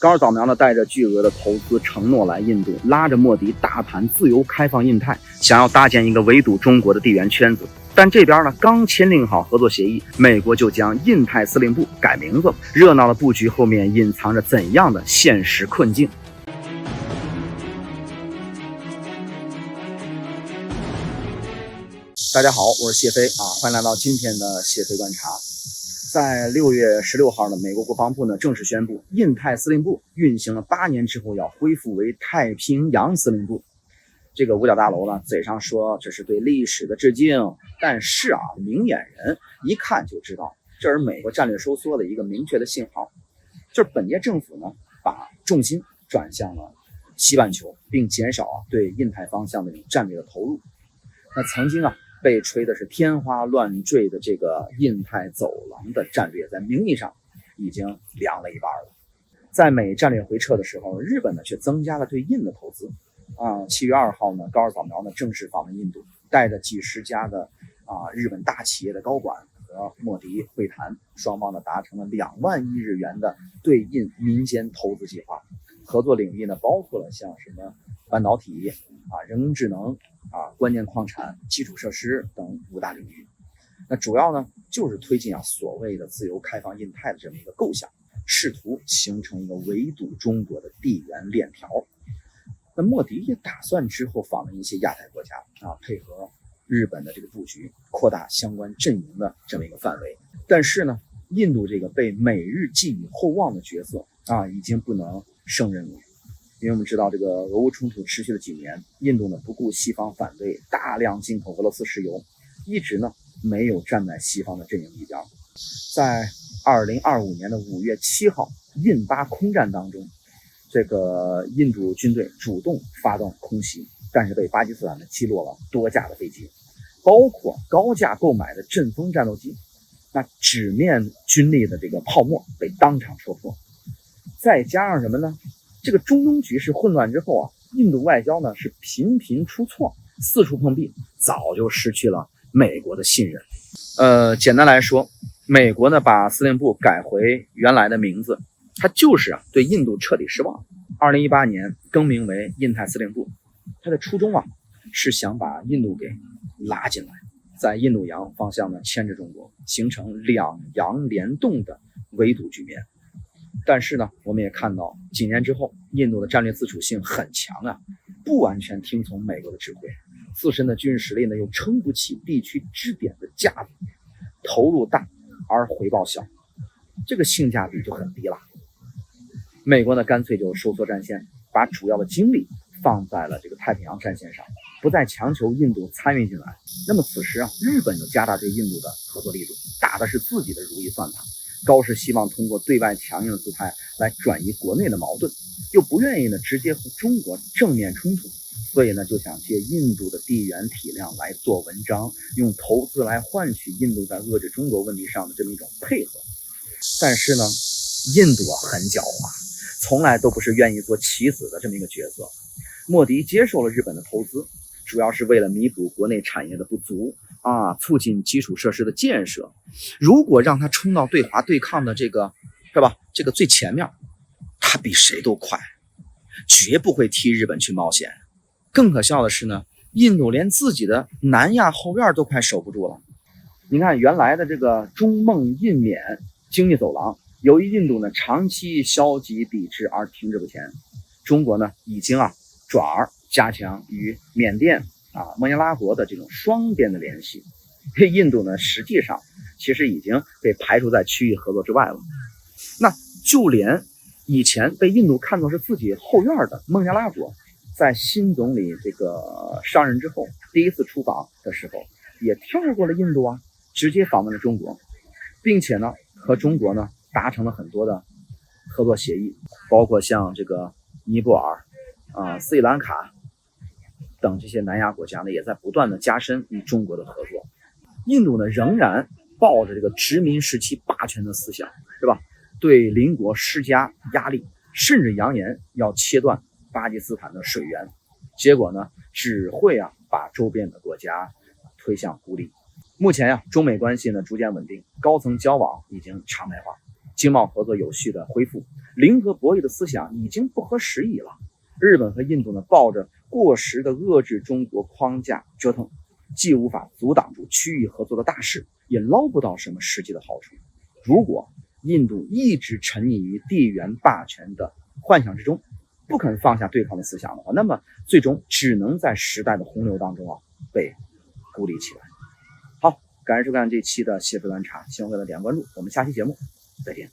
高尔扫描呢带着巨额的投资承诺来印度，拉着莫迪大谈自由开放印太，想要搭建一个围堵中国的地缘圈子。但这边呢刚签订好合作协议，美国就将印太司令部改名字，热闹的布局后面隐藏着怎样的现实困境？大家好，我是谢飞欢迎来到今天的谢飞观察。在6月16号呢，美国国防部呢正式宣布，印太司令部运行了8年之后要恢复为太平洋司令部。这个五角大楼呢嘴上说这是对历史的致敬，但是明眼人一看就知道，这是美国战略收缩的一个明确的信号。就是本届政府呢把重心转向了西半球，并减少对印太方向的这种战略的投入。那曾经被吹的是天花乱坠的这个印太走廊的战略，在名义上已经凉了一半了。在美战略回撤的时候，日本呢却增加了对印的投资7月2号呢，高尔扫描呢正式访问印度，带着几十家的日本大企业的高管和莫迪会谈，双方呢达成了2万亿日元的对印民间投资计划。合作领域呢包括了像什么半导体人工智能关键矿产、基础设施等5大领域。那主要呢就是推进所谓的自由开放印太的这么一个构想，试图形成一个围堵中国的地缘链条。那莫迪也打算之后访问一些亚太国家配合日本的这个布局，扩大相关阵营的这么一个范围。但是呢，印度这个被美日寄予厚望的角色已经不能胜任了。因为我们知道这个俄乌冲突持续了几年，印度呢不顾西方反对，大量进口俄罗斯石油，一直呢没有站在西方的阵营一边。在2025年的5月7号印巴空战当中，这个印度军队主动发动空袭，但是被巴基斯坦呢击落了多架的飞机，包括高价购买的阵风战斗机。那纸面军力的这个泡沫被当场戳破。再加上什么呢？这个中东局势混乱之后印度外交呢是频频出错，四处碰壁，早就失去了美国的信任。简单来说，美国呢把司令部改回原来的名字，它就是对印度彻底失望。2018年更名为印太司令部，它的初衷是想把印度给拉进来，在印度洋方向呢牵制中国，形成两洋联动的围堵局面。但是呢，我们也看到几年之后，印度的战略自主性很强不完全听从美国的指挥，自身的军事实力呢又撑不起地区支点的架子，投入大而回报小，这个性价比就很低了。美国呢干脆就收缩战线，把主要的精力放在了这个太平洋战线上，不再强求印度参与进来。那么此时日本就加大对印度的合作力度，打的是自己的如意算盘。高是希望通过对外强硬的姿态来转移国内的矛盾，又不愿意呢直接和中国正面冲突，所以呢就想借印度的地缘体量来做文章，用投资来换取印度在遏制中国问题上的这么一种配合。但是呢，印度很狡猾，从来都不是愿意做棋子的这么一个角色。莫迪接受了日本的投资，主要是为了弥补国内产业的不足促进基础设施的建设。如果让他冲到对华对抗的这个最前面，他比谁都快，绝不会替日本去冒险。更可笑的是呢，印度连自己的南亚后院都快守不住了。你看原来的这个中孟印缅经济走廊，由于印度呢长期消极抵制而停滞不前，中国呢已经转而加强与缅甸孟加拉国的这种双边的联系。印度呢实际上其实已经被排除在区域合作之外了。那就连以前被印度看作是自己后院的孟加拉国，在新总理这个上任之后，第一次出访的时候也跳过了印度直接访问了中国，并且呢和中国呢达成了很多的合作协议，包括像这个尼泊尔斯里兰卡等这些南亚国家呢，也在不断的加深与中国的合作。印度呢仍然抱着这个殖民时期霸权的思想，是吧？对邻国施加压力，甚至扬言要切断巴基斯坦的水源。结果呢，只会把周边的国家推向孤立。目前中美关系呢逐渐稳定，高层交往已经常态化。经贸合作有序的恢复，零和博弈的思想已经不合时宜了。日本和印度呢，抱着过时的遏制中国框架折腾，既无法阻挡住区域合作的大势，也捞不到什么实际的好处。如果印度一直沉溺于地缘霸权的幻想之中，不肯放下对抗的思想的话，那么最终只能在时代的洪流当中被孤立起来。好，感谢收看这期的谢飞观察，希望各位点赞关注，我们下期节目再见。